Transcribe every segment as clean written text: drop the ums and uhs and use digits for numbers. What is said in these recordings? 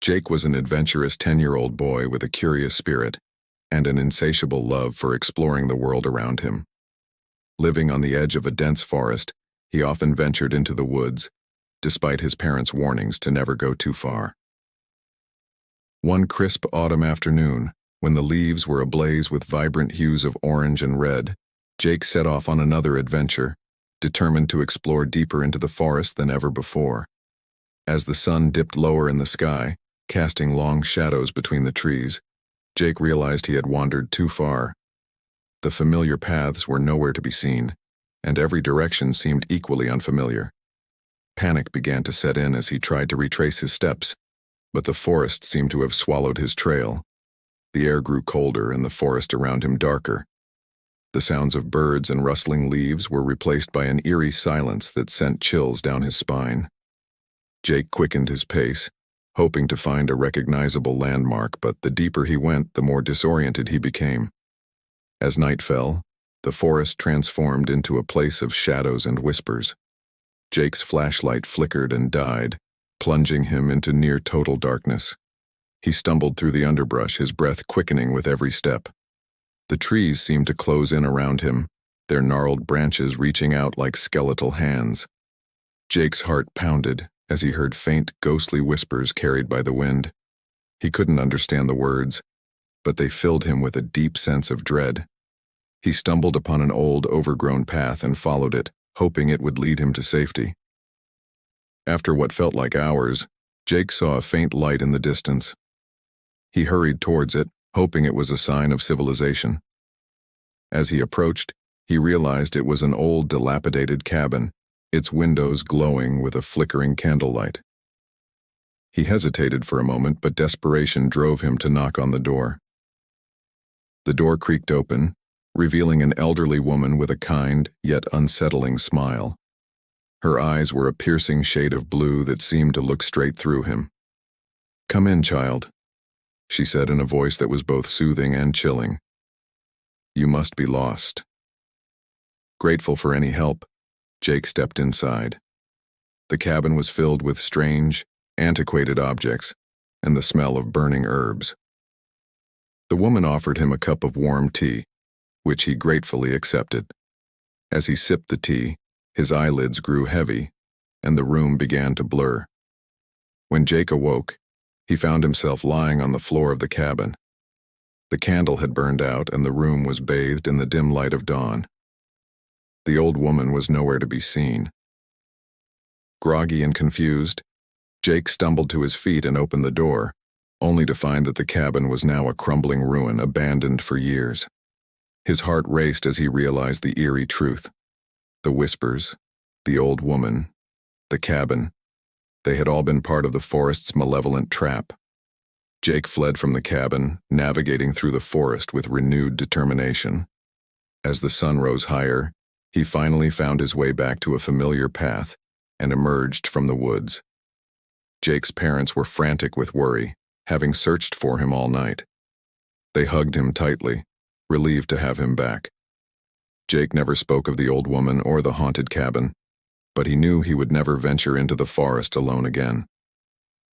Jake was an adventurous 10-year-old boy with a curious spirit and an insatiable love for exploring the world around him. Living on the edge of a dense forest, he often ventured into the woods, despite his parents' warnings to never go too far. One crisp autumn afternoon, when the leaves were ablaze with vibrant hues of orange and red, Jake set off on another adventure, determined to explore deeper into the forest than ever before. As the sun dipped lower in the sky, casting long shadows between the trees, Jake realized he had wandered too far. The familiar paths were nowhere to be seen, and every direction seemed equally unfamiliar. Panic began to set in as he tried to retrace his steps, but the forest seemed to have swallowed his trail. The air grew colder and the forest around him darker. The sounds of birds and rustling leaves were replaced by an eerie silence that sent chills down his spine. Jake quickened his pace, hoping to find a recognizable landmark, but the deeper he went, the more disoriented he became. As night fell, the forest transformed into a place of shadows and whispers. Jake's flashlight flickered and died, plunging him into near-total darkness. He stumbled through the underbrush, his breath quickening with every step. The trees seemed to close in around him, their gnarled branches reaching out like skeletal hands. Jake's heart pounded as he heard faint, ghostly whispers carried by the wind. He couldn't understand the words, but they filled him with a deep sense of dread. He stumbled upon an old, overgrown path and followed it, hoping it would lead him to safety. After what felt like hours, Jake saw a faint light in the distance. He hurried towards it, hoping it was a sign of civilization. As he approached, he realized it was an old, dilapidated cabin, its windows glowing with a flickering candlelight. He hesitated for a moment, but desperation drove him to knock on the door. The door creaked open, revealing an elderly woman with a kind yet unsettling smile. Her eyes were a piercing shade of blue that seemed to look straight through him. "Come in, child," she said in a voice that was both soothing and chilling. "You must be lost." Grateful for any help, Jake stepped inside. The cabin was filled with strange, antiquated objects and the smell of burning herbs. The woman offered him a cup of warm tea, which he gratefully accepted. As he sipped the tea, his eyelids grew heavy, and the room began to blur. When Jake awoke, he found himself lying on the floor of the cabin. The candle had burned out, and the room was bathed in the dim light of dawn. The old woman was nowhere to be seen. Groggy and confused, Jake stumbled to his feet and opened the door, only to find that the cabin was now a crumbling ruin abandoned for years. His heart raced as he realized the eerie truth. The whispers, the old woman, the cabin, they had all been part of the forest's malevolent trap. Jake fled from the cabin, navigating through the forest with renewed determination. As the sun rose higher, he finally found his way back to a familiar path and emerged from the woods. Jake's parents were frantic with worry, having searched for him all night. They hugged him tightly, relieved to have him back. Jake never spoke of the old woman or the haunted cabin, but he knew he would never venture into the forest alone again.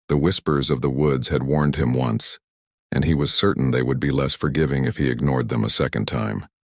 The whispers of the woods had warned him once, and he was certain they would be less forgiving if he ignored them a second time.